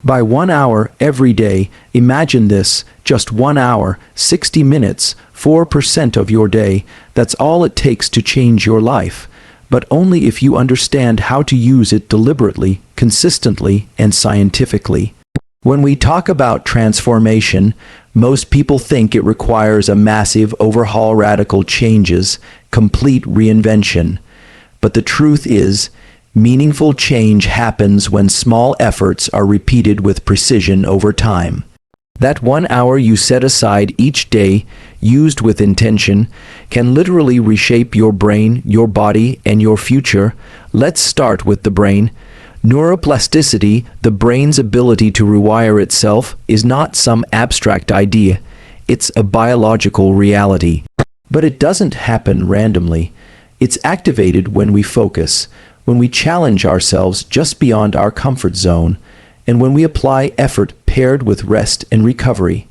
By 1 hour every day, imagine this, just 1 hour, 60 minutes, 4% of your day, that's all it takes to change your life. But only if you understand how to use it deliberately, consistently, and scientifically. When we talk about transformation, most people think it requires a massive overhaul, radical changes, complete reinvention. But the truth is, meaningful change happens when small efforts are repeated with precision over time. That 1 hour you set aside each day, used with intention, can literally reshape your brain, your body, and your future. Let's start with the brain. Neuroplasticity, the brain's ability to rewire itself, is not some abstract idea. It's a biological reality. But it doesn't happen randomly. It's activated when we focus, when we challenge ourselves just beyond our comfort zone, and when we apply effort paired with rest and recovery.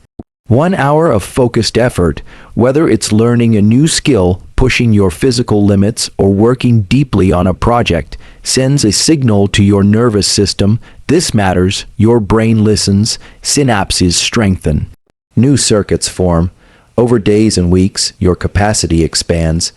1 hour of focused effort, whether it's learning a new skill, pushing your physical limits, or working deeply on a project, sends a signal to your nervous system. This matters. Your brain listens, synapses strengthen, new circuits form. Over days and weeks, your capacity expands.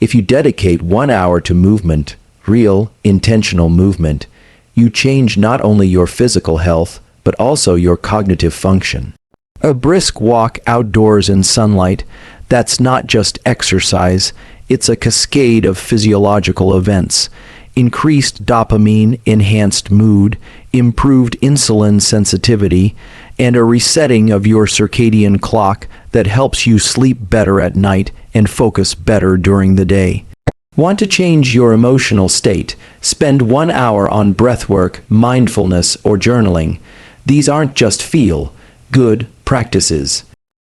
If you dedicate 1 hour to movement, real, intentional movement, you change not only your physical health, but also your cognitive function. A brisk walk outdoors in sunlight, that's not just exercise, it's a cascade of physiological events. Increased dopamine, enhanced mood, improved insulin sensitivity, and a resetting of your circadian clock that helps you sleep better at night and focus better during the day. Want to change your emotional state? Spend 1 hour on breathwork, mindfulness, or journaling. These aren't just feel-good practices.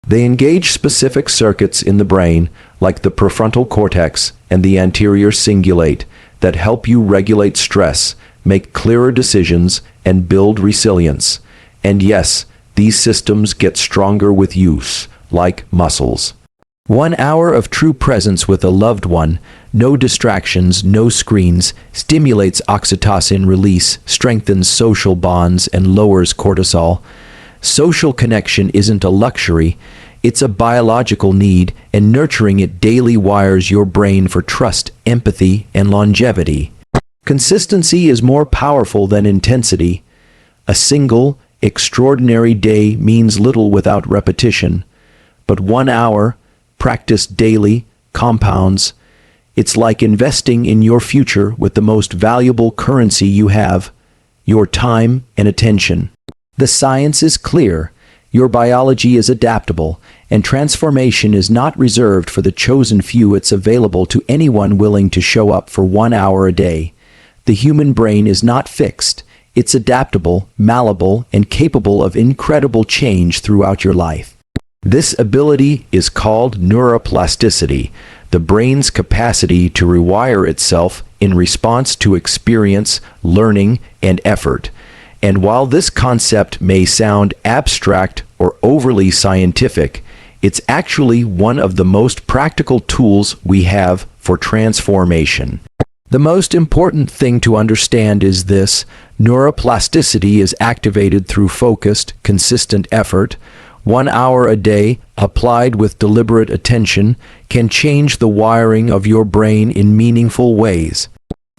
They engage specific circuits in the brain, like the prefrontal cortex and the anterior cingulate, that help you regulate stress, make clearer decisions, and build resilience. And yes, these systems get stronger with use, like muscles. 1 hour of true presence with a loved one, no distractions, no screens, stimulates oxytocin release, strengthens social bonds, and lowers cortisol. Social connection isn't a luxury, it's a biological need, and nurturing it daily wires your brain for trust, empathy, and longevity. Consistency is more powerful than intensity. A single, extraordinary day means little without repetition, but 1 hour, practiced daily, compounds. It's like investing in your future with the most valuable currency you have, your time and attention. The science is clear, your biology is adaptable, and transformation is not reserved for the chosen few. It's available to anyone willing to show up for 1 hour a day. The human brain is not fixed, it's adaptable, malleable, and capable of incredible change throughout your life. This ability is called neuroplasticity, the brain's capacity to rewire itself in response to experience, learning, and effort. And while this concept may sound abstract or overly scientific, it's actually one of the most practical tools we have for transformation. The most important thing to understand is this: neuroplasticity is activated through focused, consistent effort. 1 hour a day, applied with deliberate attention, can change the wiring of your brain in meaningful ways.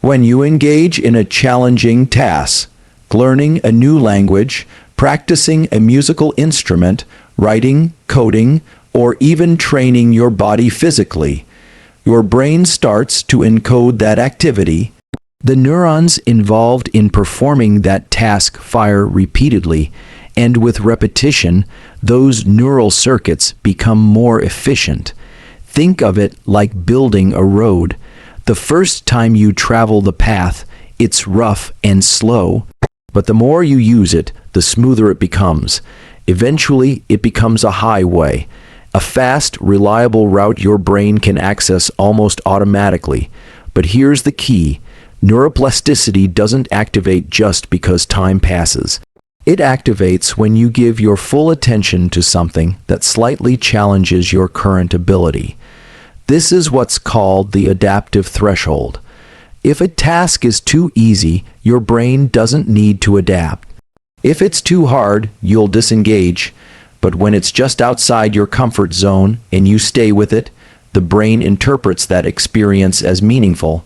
When you engage in a challenging task, learning a new language, practicing a musical instrument, writing, coding, or even training your body physically, your brain starts to encode that activity. The neurons involved in performing that task fire repeatedly, and with repetition, those neural circuits become more efficient. Think of it like building a road. The first time you travel the path, it's rough and slow, but the more you use it, the smoother it becomes. Eventually, it becomes a highway, a fast, reliable route your brain can access almost automatically. But here's the key: neuroplasticity doesn't activate just because time passes. It activates when you give your full attention to something that slightly challenges your current ability. This is what's called the adaptive threshold. If a task is too easy, your brain doesn't need to adapt. If it's too hard, you'll disengage, but when it's just outside your comfort zone and you stay with it, the brain interprets that experience as meaningful,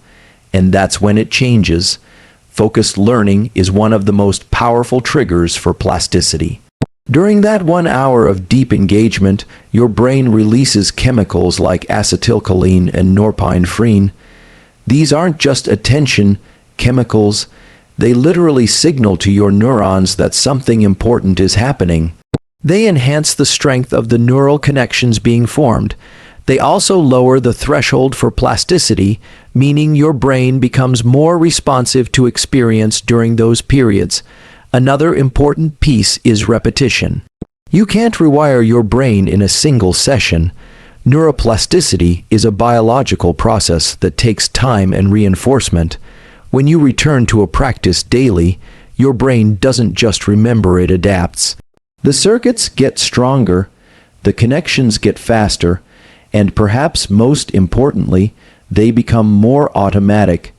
and that's when it changes. Focused learning is one of the most powerful triggers for plasticity. During that 1 hour of deep engagement, your brain releases chemicals like acetylcholine and norepinephrine. These aren't just attention chemicals, they literally signal to your neurons that something important is happening. They enhance the strength of the neural connections being formed. They also lower the threshold for plasticity, meaning your brain becomes more responsive to experience during those periods. Another important piece is repetition. You can't rewire your brain in a single session. Neuroplasticity is a biological process that takes time and reinforcement. When you return to a practice daily, your brain doesn't just remember, it adapts. The circuits get stronger, the connections get faster, and perhaps most importantly, they become more automatic.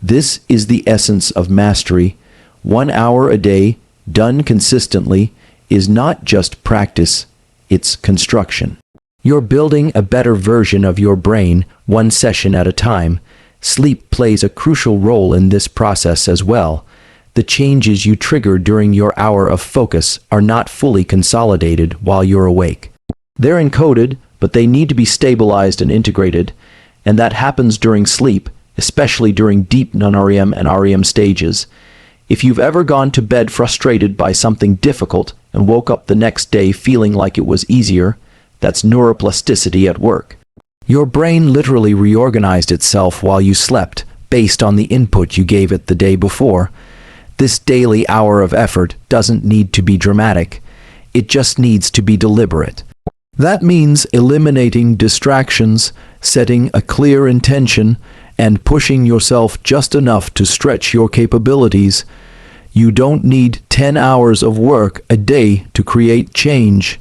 This is the essence of mastery. 1 hour a day, done consistently, is not just practice, it's construction. You're building a better version of your brain, one session at a time. Sleep plays a crucial role in this process as well. The changes you trigger during your hour of focus are not fully consolidated while you're awake. They're encoded, but they need to be stabilized and integrated, and that happens during sleep, especially during deep non-REM and REM stages. If you've ever gone to bed frustrated by something difficult and woke up the next day feeling like it was easier, that's neuroplasticity at work. Your brain literally reorganized itself while you slept, based on the input you gave it the day before. This daily hour of effort doesn't need to be dramatic. It just needs to be deliberate. That means eliminating distractions, setting a clear intention, and pushing yourself just enough to stretch your capabilities. You don't need 10 hours of work a day to create change.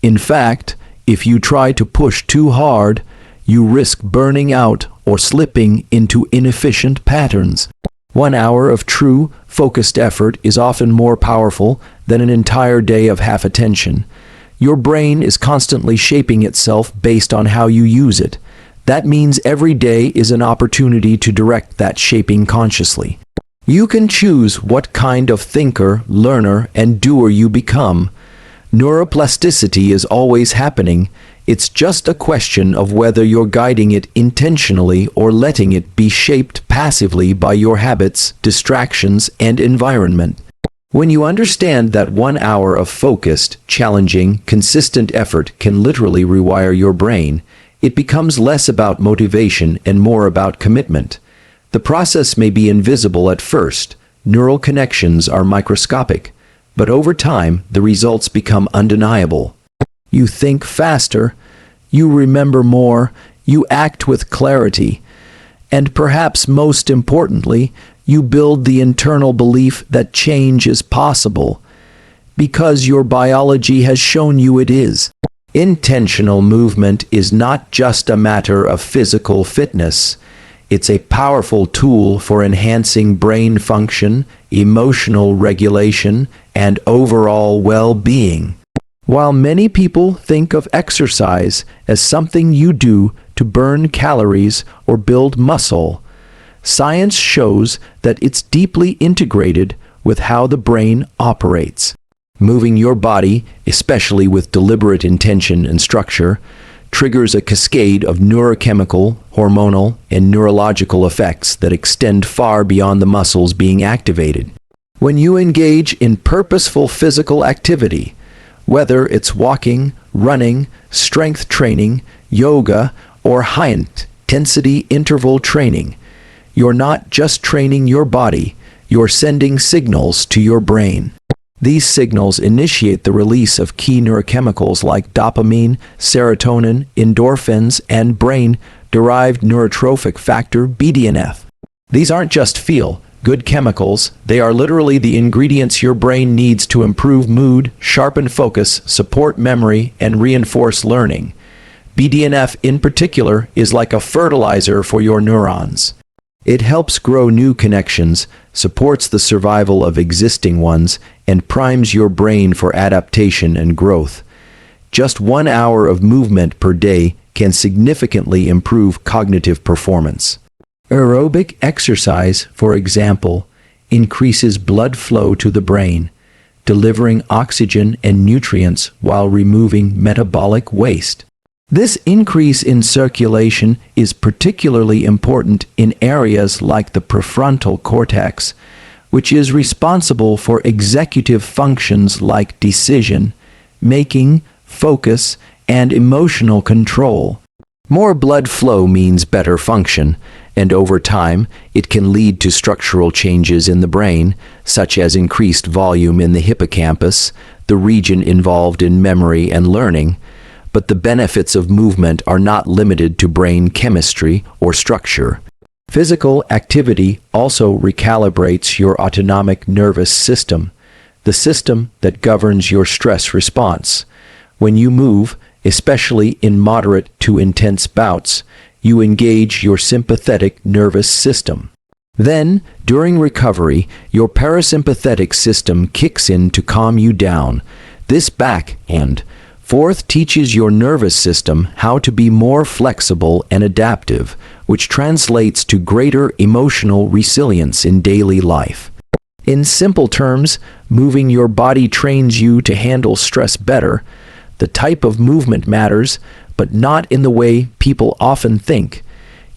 In fact, if you try to push too hard, you risk burning out or slipping into inefficient patterns. 1 hour of true, focused effort is often more powerful than an entire day of half attention. Your brain is constantly shaping itself based on how you use it. That means every day is an opportunity to direct that shaping consciously. You can choose what kind of thinker, learner, and doer you become. Neuroplasticity is always happening. It's just a question of whether you're guiding it intentionally or letting it be shaped passively by your habits, distractions, and environment. When you understand that 1 hour of focused, challenging, consistent effort can literally rewire your brain, it becomes less about motivation and more about commitment. The process may be invisible at first. Neural connections are microscopic, but over time, the results become undeniable. You think faster, you remember more, you act with clarity, and perhaps most importantly, you build the internal belief that change is possible, because your biology has shown you it is. Intentional movement is not just a matter of physical fitness. It's a powerful tool for enhancing brain function, emotional regulation, and overall well-being. While many people think of exercise as something you do to burn calories or build muscle, science shows that it's deeply integrated with how the brain operates. Moving your body, especially with deliberate intention and structure, triggers a cascade of neurochemical, hormonal, and neurological effects that extend far beyond the muscles being activated. When you engage in purposeful physical activity, whether it's walking, running, strength training, yoga, or high-intensity interval training, you're not just training your body, you're sending signals to your brain. These signals initiate the release of key neurochemicals like dopamine, serotonin, endorphins, and brain-derived neurotrophic factor BDNF. These aren't just feel-good chemicals, they are literally the ingredients your brain needs to improve mood, sharpen focus, support memory, and reinforce learning. BDNF in particular is like a fertilizer for your neurons. It helps grow new connections, supports the survival of existing ones, and primes your brain for adaptation and growth. Just 1 hour of movement per day can significantly improve cognitive performance. Aerobic exercise, for example, increases blood flow to the brain, delivering oxygen and nutrients while removing metabolic waste. This increase in circulation is particularly important in areas like the prefrontal cortex, which is responsible for executive functions like decision making, focus, and emotional control. More blood flow means better function, and over time, it can lead to structural changes in the brain, such as increased volume in the hippocampus, the region involved in memory and learning. But the benefits of movement are not limited to brain chemistry or structure. Physical activity also recalibrates your autonomic nervous system, the system that governs your stress response. When you move, especially in moderate to intense bouts, you engage your sympathetic nervous system. Then, during recovery, your parasympathetic system kicks in to calm you down. This back and forth teaches your nervous system how to be more flexible and adaptive, which translates to greater emotional resilience in daily life. In simple terms, moving your body trains you to handle stress better. The type of movement matters, but not in the way people often think.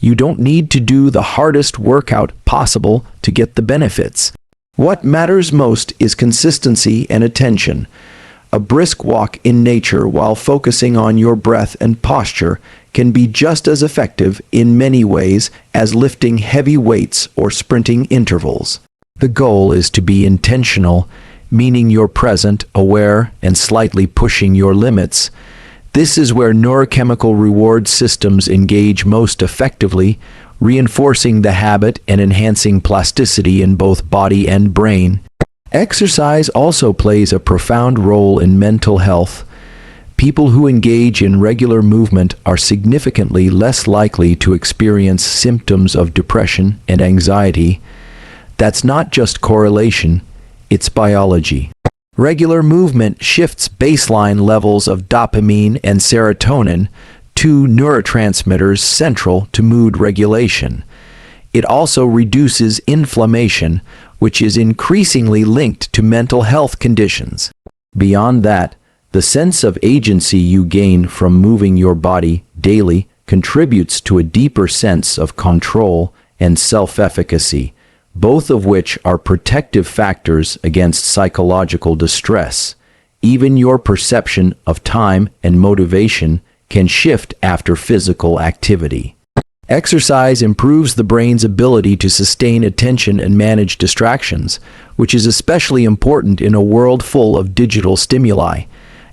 You don't need to do the hardest workout possible to get the benefits. What matters most is consistency and attention. A brisk walk in nature while focusing on your breath and posture can be just as effective in many ways as lifting heavy weights or sprinting intervals. The goal is to be intentional, meaning you're present, aware, and slightly pushing your limits. This is where neurochemical reward systems engage most effectively, reinforcing the habit and enhancing plasticity in both body and brain. Exercise also plays a profound role in mental health. People who engage in regular movement are significantly less likely to experience symptoms of depression and anxiety. That's not just correlation, it's biology. Regular movement shifts baseline levels of dopamine and serotonin, two neurotransmitters central to mood regulation. It also reduces inflammation, which is increasingly linked to mental health conditions. Beyond that, the sense of agency you gain from moving your body daily contributes to a deeper sense of control and self-efficacy, both of which are protective factors against psychological distress. Even your perception of time and motivation can shift after physical activity. Exercise improves the brain's ability to sustain attention and manage distractions, which is especially important in a world full of digital stimuli.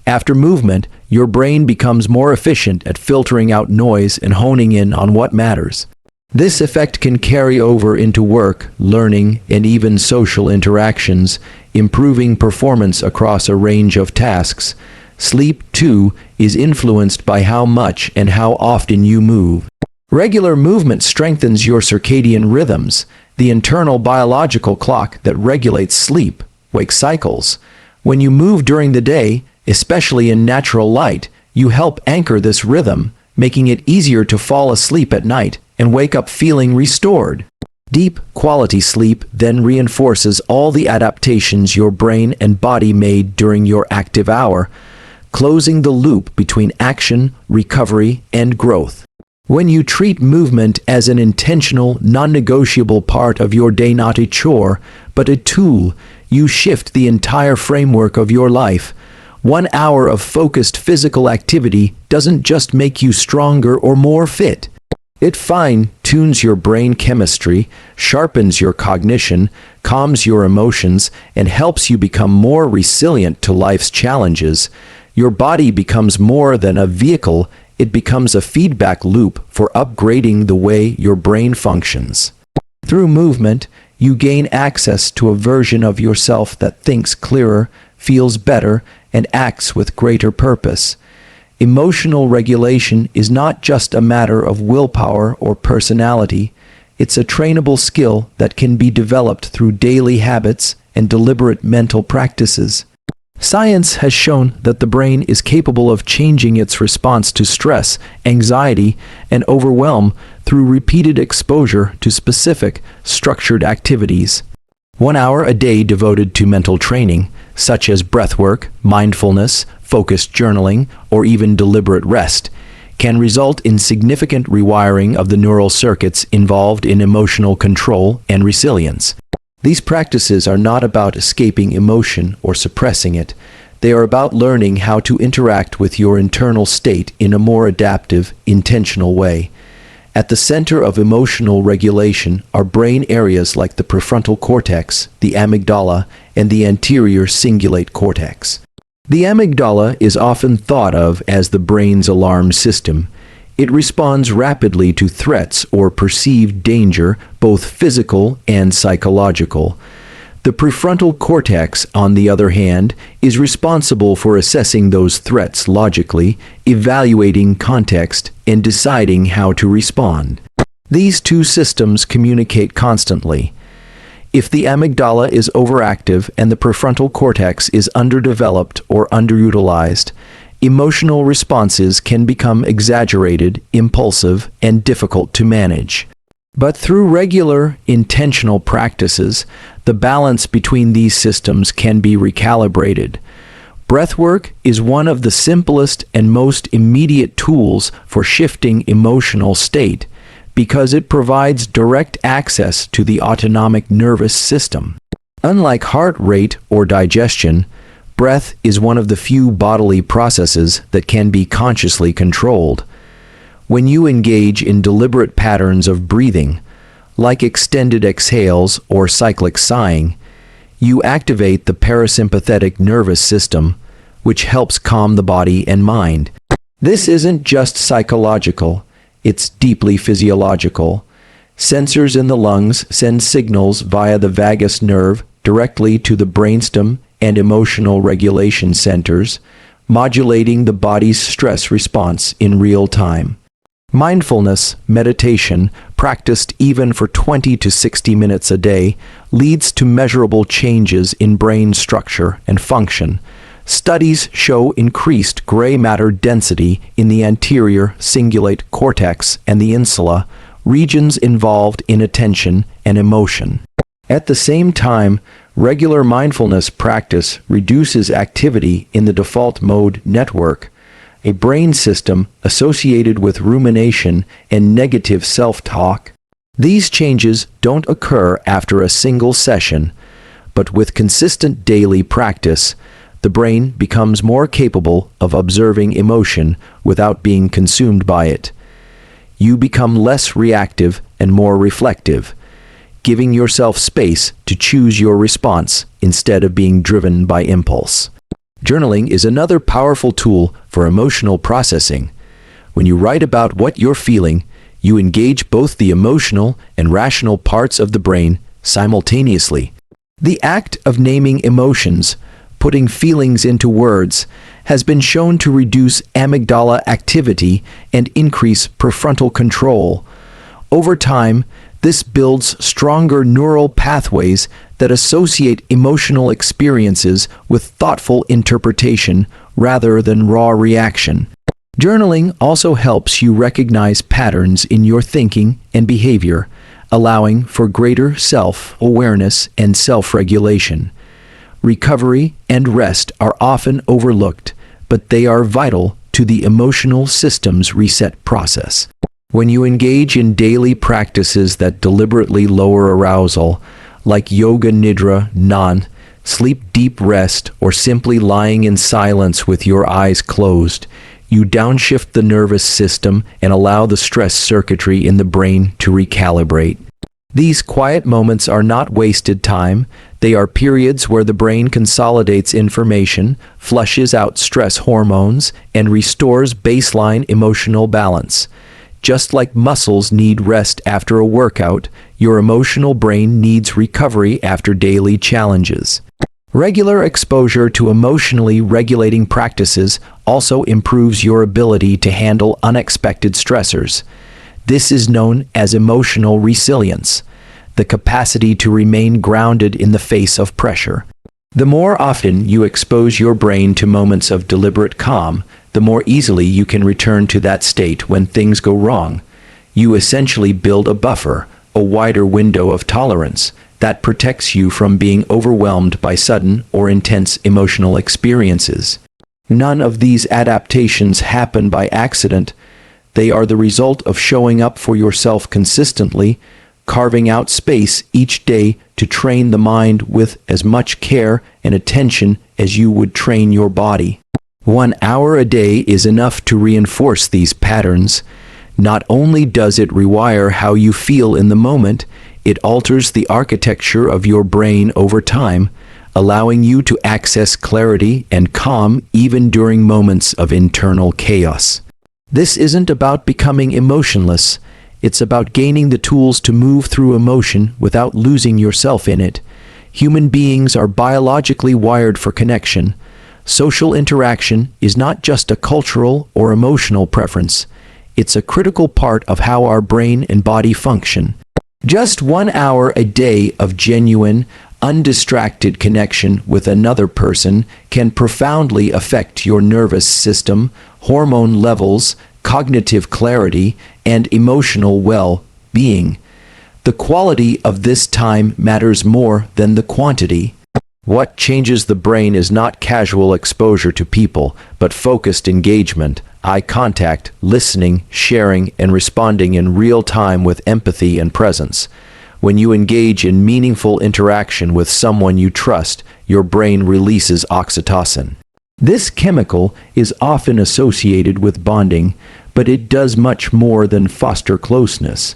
After movement, your brain becomes more efficient at filtering out noise and honing in on what matters. This effect can carry over into work, learning, and even social interactions, improving performance across a range of tasks. Sleep, too, is influenced by how much and how often you move. Regular movement strengthens your circadian rhythms, the internal biological clock that regulates sleep-wake cycles. When you move during the day, especially in natural light, you help anchor this rhythm, making it easier to fall asleep at night and wake up feeling restored. Deep, quality sleep then reinforces all the adaptations your brain and body made during your active hour, closing the loop between action, recovery, and growth. When you treat movement as an intentional, non-negotiable part of your day, not a chore, but a tool, you shift the entire framework of your life. 1 hour of focused physical activity doesn't just make you stronger or more fit. It fine-tunes your brain chemistry, sharpens your cognition, calms your emotions, and helps you become more resilient to life's challenges. Your body becomes more than a vehicle. It becomes a feedback loop for upgrading the way your brain functions. Through movement, you gain access to a version of yourself that thinks clearer, feels better, and acts with greater purpose. Emotional regulation is not just a matter of willpower or personality. It's a trainable skill that can be developed through daily habits and deliberate mental practices. Science has shown that the brain is capable of changing its response to stress, anxiety, and overwhelm through repeated exposure to specific, structured activities. 1 hour a day devoted to mental training, such as breathwork, mindfulness, focused journaling, or even deliberate rest, can result in significant rewiring of the neural circuits involved in emotional control and resilience. These practices are not about escaping emotion or suppressing it. They are about learning how to interact with your internal state in a more adaptive, intentional way. At the center of emotional regulation are brain areas like the prefrontal cortex, the amygdala, and the anterior cingulate cortex. The amygdala is often thought of as the brain's alarm system. It responds rapidly to threats or perceived danger, both physical and psychological. The prefrontal cortex, on the other hand, is responsible for assessing those threats logically, evaluating context, and deciding how to respond. These two systems communicate constantly. If the amygdala is overactive and the prefrontal cortex is underdeveloped or underutilized, emotional responses can become exaggerated, impulsive, and difficult to manage. But through regular, intentional practices, the balance between these systems can be recalibrated. Breathwork is one of the simplest and most immediate tools for shifting emotional state because it provides direct access to the autonomic nervous system. Unlike heart rate or digestion, breath is one of the few bodily processes that can be consciously controlled. When you engage in deliberate patterns of breathing, like extended exhales or cyclic sighing, you activate the parasympathetic nervous system, which helps calm the body and mind. This isn't just psychological, it's deeply physiological. Sensors in the lungs send signals via the vagus nerve directly to the brainstem and emotional regulation centers, modulating the body's stress response in real time. Mindfulness, meditation, practiced even for 20 to 60 minutes a day, leads to measurable changes in brain structure and function. Studies show increased gray matter density in the anterior cingulate cortex and the insula, regions involved in attention and emotion. At the same time, regular mindfulness practice reduces activity in the default mode network, a brain system associated with rumination and negative self-talk. These changes don't occur after a single session, but with consistent daily practice, the brain becomes more capable of observing emotion without being consumed by it. You become less reactive and more reflective, giving yourself space to choose your response instead of being driven by impulse. Journaling is another powerful tool for emotional processing. When you write about what you're feeling, you engage both the emotional and rational parts of the brain simultaneously. The act of naming emotions, putting feelings into words, has been shown to reduce amygdala activity and increase prefrontal control. Over time, this builds stronger neural pathways that associate emotional experiences with thoughtful interpretation rather than raw reaction. Journaling also helps you recognize patterns in your thinking and behavior, allowing for greater self-awareness and self-regulation. Recovery and rest are often overlooked, but they are vital to the emotional system's reset process. When you engage in daily practices that deliberately lower arousal, like yoga nidra, gnan, sleep deep rest, or simply lying in silence with your eyes closed, you downshift the nervous system and allow the stress circuitry in the brain to recalibrate. These quiet moments are not wasted time. They are periods where the brain consolidates information, flushes out stress hormones, and restores baseline emotional balance. Just like muscles need rest after a workout, your emotional brain needs recovery after daily challenges. Regular exposure to emotionally regulating practices also improves your ability to handle unexpected stressors. This is known as emotional resilience, the capacity to remain grounded in the face of pressure. The more often you expose your brain to moments of deliberate calm, the more easily you can return to that state when things go wrong. You essentially build a buffer, a wider window of tolerance, that protects you from being overwhelmed by sudden or intense emotional experiences. None of these adaptations happen by accident. They are the result of showing up for yourself consistently, carving out space each day to train the mind with as much care and attention as you would train your body. 1 hour a day is enough to reinforce these patterns. Not only does it rewire how you feel in the moment, it alters the architecture of your brain over time, allowing you to access clarity and calm even during moments of internal chaos. This isn't about becoming emotionless. It's about gaining the tools to move through emotion without losing yourself in it. Human beings are biologically wired for connection. Social interaction is not just a cultural or emotional preference. It's a critical part of how our brain and body function. Just 1 hour a day of genuine, undistracted connection with another person can profoundly affect your nervous system, hormone levels, cognitive clarity, and emotional well-being. The quality of this time matters more than the quantity. What changes the brain is not casual exposure to people, but focused engagement, eye contact, listening, sharing, and responding in real time with empathy and presence. When you engage in meaningful interaction with someone you trust, your brain releases oxytocin. This chemical is often associated with bonding, but it does much more than foster closeness.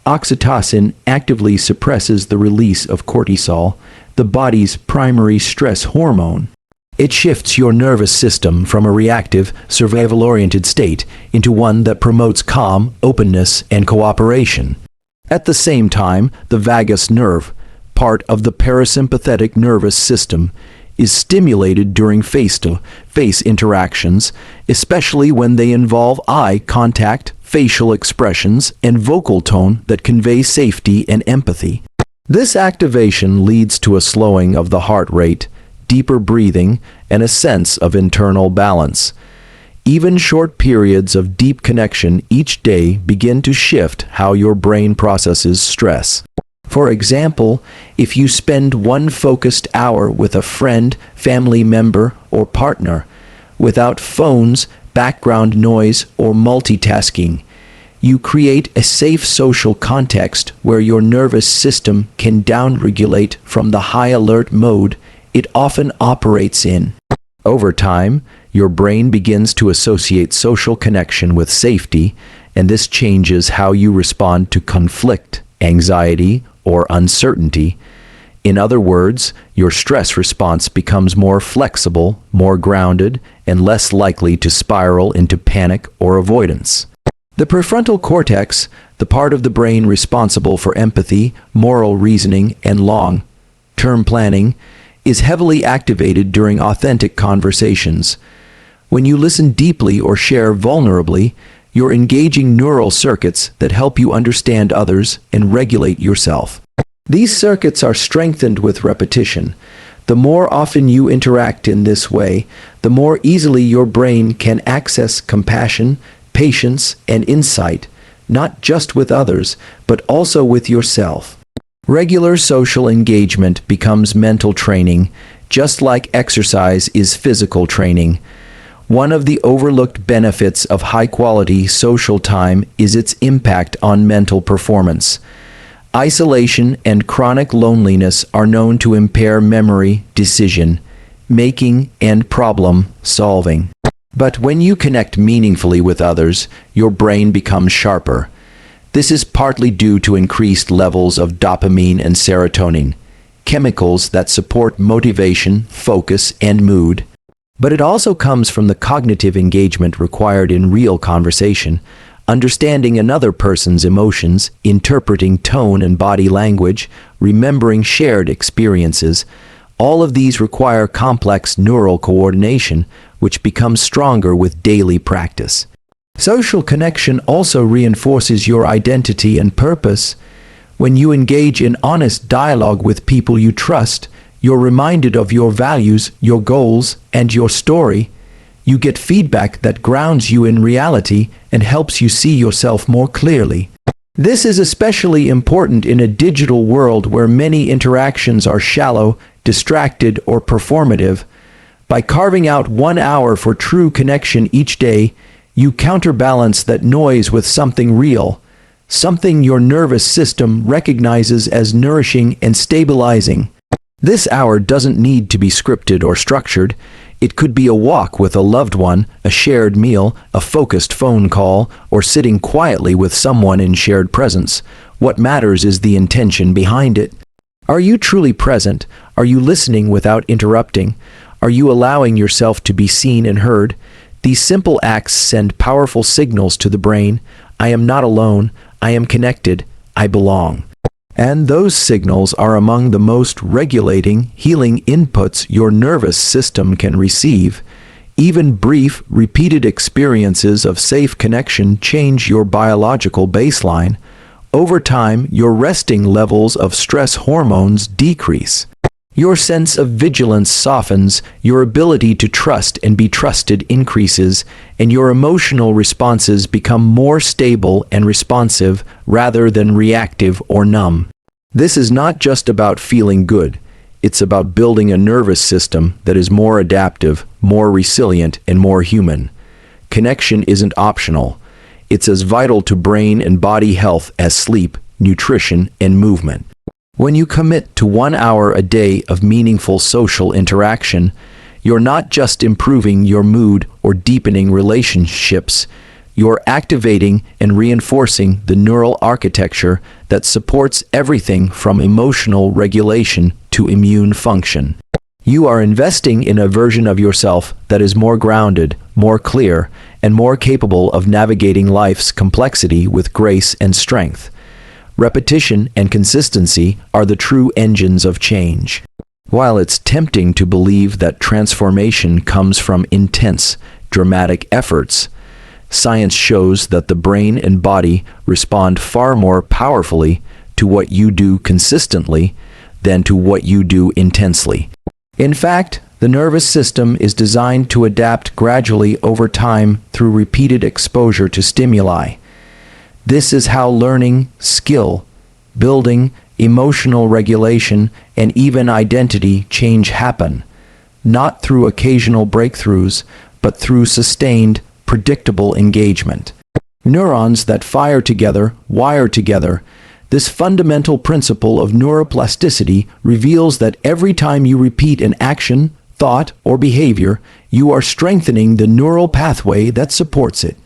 Oxytocin actively suppresses the release of cortisol, the body's primary stress hormone. It shifts your nervous system from a reactive, survival-oriented state into one that promotes calm, openness, and cooperation. At the same time, the vagus nerve, part of the parasympathetic nervous system, is stimulated during face-to-face interactions, especially when they involve eye contact, facial expressions, and vocal tone that convey safety and empathy. This activation leads to a slowing of the heart rate, deeper breathing, and a sense of internal balance. Even short periods of deep connection each day begin to shift how your brain processes stress. For example, if you spend 1 focused hour with a friend, family member, or partner, without phones, background noise, or multitasking, you create a safe social context where your nervous system can downregulate from the high alert mode it often operates in. Over time, your brain begins to associate social connection with safety, and this changes how you respond to conflict, anxiety, or uncertainty. In other words, your stress response becomes more flexible, more grounded, and less likely to spiral into panic or avoidance. The prefrontal cortex, the part of the brain responsible for empathy, moral reasoning, and long-term planning, is heavily activated during authentic conversations. When you listen deeply or share vulnerably, you're engaging neural circuits that help you understand others and regulate yourself. These circuits are strengthened with repetition. The more often you interact in this way, the more easily your brain can access compassion, patience, and insight, not just with others, but also with yourself. Regular social engagement becomes mental training, just like exercise is physical training. One of the overlooked benefits of high-quality social time is its impact on mental performance. Isolation and chronic loneliness are known to impair memory, decision making, and problem solving. But when you connect meaningfully with others, your brain becomes sharper. This is partly due to increased levels of dopamine and serotonin, chemicals that support motivation, focus, and mood. But it also comes from the cognitive engagement required in real conversation, understanding another person's emotions, interpreting tone and body language, remembering shared experiences. All of these require complex neural coordination, which becomes stronger with daily practice. Social connection also reinforces your identity and purpose. When you engage in honest dialogue with people you trust, you're reminded of your values, your goals, and your story. You get feedback that grounds you in reality and helps you see yourself more clearly. This is especially important in a digital world where many interactions are shallow, distracted, or performative. By carving out 1 hour for true connection each day, you counterbalance that noise with something real, something your nervous system recognizes as nourishing and stabilizing. This hour doesn't need to be scripted or structured. It could be a walk with a loved one, a shared meal, a focused phone call, or sitting quietly with someone in shared presence. What matters is the intention behind it. Are you truly present? Are you listening without interrupting? Are you allowing yourself to be seen and heard? These simple acts send powerful signals to the brain. I am not alone. I am connected. I belong. And those signals are among the most regulating, healing inputs your nervous system can receive. Even brief, repeated experiences of safe connection change your biological baseline. Over time, your resting levels of stress hormones decrease. Your sense of vigilance softens, your ability to trust and be trusted increases, and your emotional responses become more stable and responsive rather than reactive or numb. This is not just about feeling good. It's about building a nervous system that is more adaptive, more resilient, and more human. Connection isn't optional. It's as vital to brain and body health as sleep, nutrition, and movement. When you commit to 1 hour a day of meaningful social interaction, you're not just improving your mood or deepening relationships, you're activating and reinforcing the neural architecture that supports everything from emotional regulation to immune function. You are investing in a version of yourself that is more grounded, more clear, and more capable of navigating life's complexity with grace and strength. Repetition and consistency are the true engines of change. While it's tempting to believe that transformation comes from intense, dramatic efforts, science shows that the brain and body respond far more powerfully to what you do consistently than to what you do intensely. In fact, the nervous system is designed to adapt gradually over time through repeated exposure to stimuli. This is how learning, skill, building, emotional regulation, and even identity change happen, not through occasional breakthroughs, but through sustained, predictable engagement. Neurons that fire together wire together. This fundamental principle of neuroplasticity reveals that every time you repeat an action, thought, or behavior, you are strengthening the neural pathway that supports it.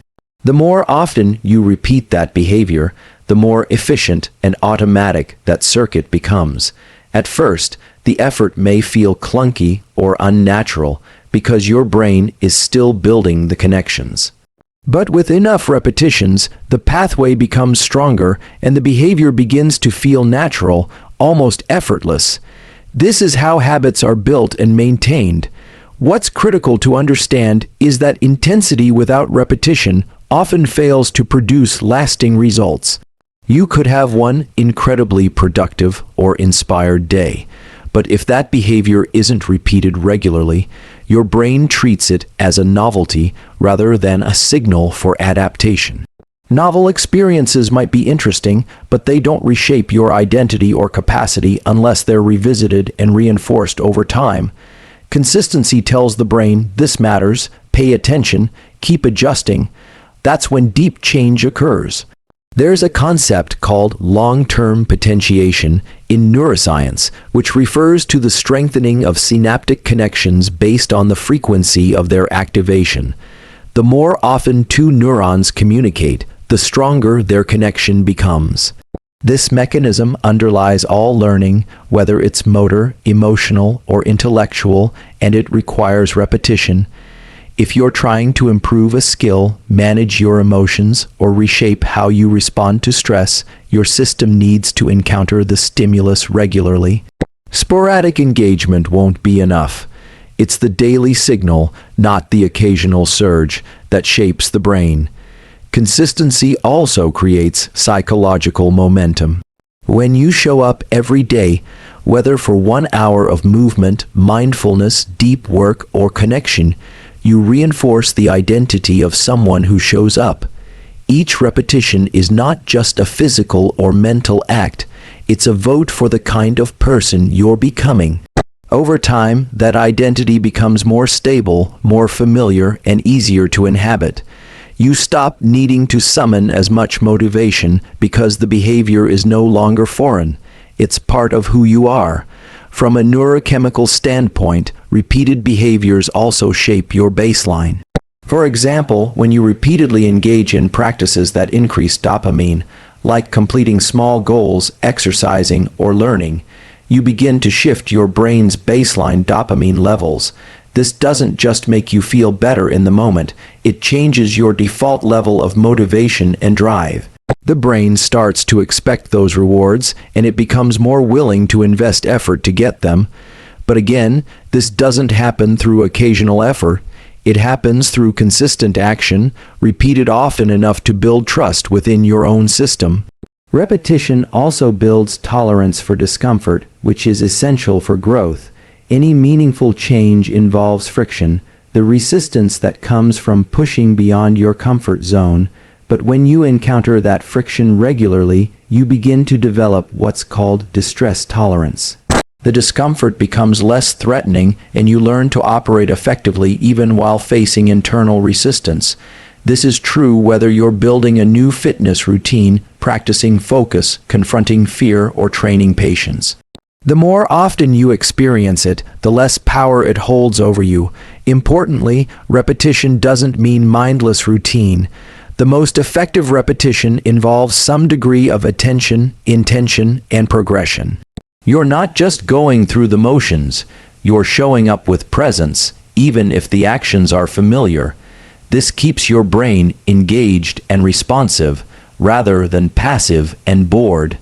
The more often you repeat that behavior, the more efficient and automatic that circuit becomes. At first, the effort may feel clunky or unnatural because your brain is still building the connections. But with enough repetitions, the pathway becomes stronger and the behavior begins to feel natural, almost effortless. This is how habits are built and maintained. What's critical to understand is that intensity without repetition often fails to produce lasting results. You could have one incredibly productive or inspired day, but if that behavior isn't repeated regularly, your brain treats it as a novelty rather than a signal for adaptation. Novel experiences might be interesting, but they don't reshape your identity or capacity unless they're revisited and reinforced over time. Consistency tells the brain, this matters, pay attention, keep adjusting. That's when deep change occurs. There's a concept called long-term potentiation in neuroscience, which refers to the strengthening of synaptic connections based on the frequency of their activation. The more often two neurons communicate, the stronger their connection becomes. This mechanism underlies all learning, whether it's motor, emotional, or intellectual, and it requires repetition. If you're trying to improve a skill, manage your emotions, or reshape how you respond to stress, your system needs to encounter the stimulus regularly. Sporadic engagement won't be enough. It's the daily signal, not the occasional surge, that shapes the brain. Consistency also creates psychological momentum. When you show up every day, whether for 1 hour of movement, mindfulness, deep work, or connection, you reinforce the identity of someone who shows up. Each repetition is not just a physical or mental act, it's a vote for the kind of person you're becoming. Over time, that identity becomes more stable, more familiar, and easier to inhabit. You stop needing to summon as much motivation because the behavior is no longer foreign. It's part of who you are. From a neurochemical standpoint, repeated behaviors also shape your baseline. For example, when you repeatedly engage in practices that increase dopamine, like completing small goals, exercising, or learning, you begin to shift your brain's baseline dopamine levels. This doesn't just make you feel better in the moment, it changes your default level of motivation and drive. The brain starts to expect those rewards, and it becomes more willing to invest effort to get them. But again, this doesn't happen through occasional effort. It happens through consistent action, repeated often enough to build trust within your own system. Repetition also builds tolerance for discomfort, which is essential for growth. Any meaningful change involves friction, the resistance that comes from pushing beyond your comfort zone. But when you encounter that friction regularly, you begin to develop what's called distress tolerance. The discomfort becomes less threatening, and you learn to operate effectively even while facing internal resistance. This is true whether you're building a new fitness routine, practicing focus, confronting fear, or training patience. The more often you experience it, the less power it holds over you. Importantly, repetition doesn't mean mindless routine. The most effective repetition involves some degree of attention, intention, and progression. You're not just going through the motions, you're showing up with presence, even if the actions are familiar. This keeps your brain engaged and responsive, rather than passive and bored.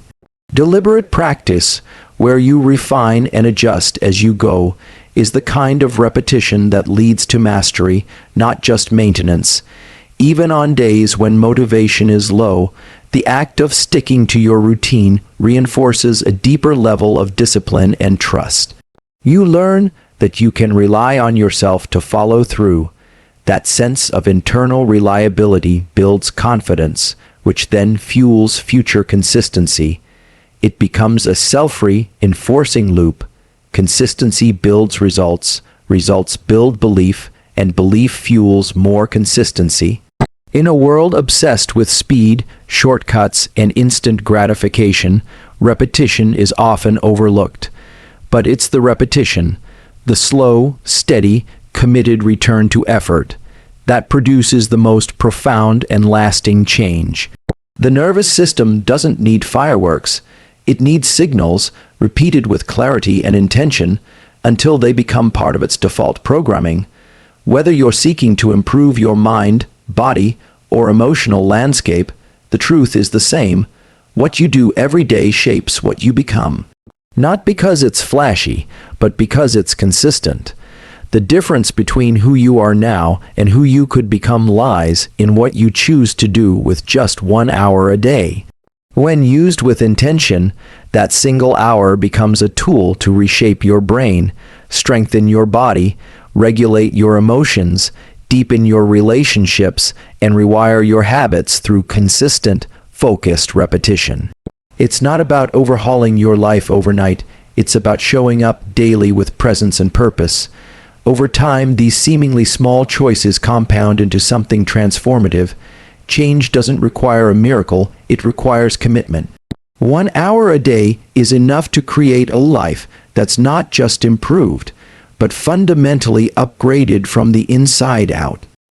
Deliberate practice, where you refine and adjust as you go, is the kind of repetition that leads to mastery, not just maintenance. Even on days when motivation is low, the act of sticking to your routine reinforces a deeper level of discipline and trust. You learn that you can rely on yourself to follow through. That sense of internal reliability builds confidence, which then fuels future consistency. It becomes a self-reinforcing loop. Consistency builds results, results build belief, and belief fuels more consistency. In a world obsessed with speed, shortcuts, and instant gratification, repetition is often overlooked. But it's the repetition, the slow, steady, committed return to effort, that produces the most profound and lasting change. The nervous system doesn't need fireworks. It needs signals, repeated with clarity and intention, until they become part of its default programming. Whether you're seeking to improve your mind, body, or emotional landscape, the truth is the same. What you do every day shapes what you become. Not because it's flashy, but because it's consistent. The difference between who you are now and who you could become lies in what you choose to do with just 1 hour a day. When used with intention, that single hour becomes a tool to reshape your brain, strengthen your body, regulate your emotions, deepen your relationships, and rewire your habits through consistent, focused repetition. It's not about overhauling your life overnight, it's about showing up daily with presence and purpose. Over time, these seemingly small choices compound into something transformative. Change doesn't require a miracle, it requires commitment. 1 hour a day is enough to create a life that's not just improved, but fundamentally upgraded from the inside out.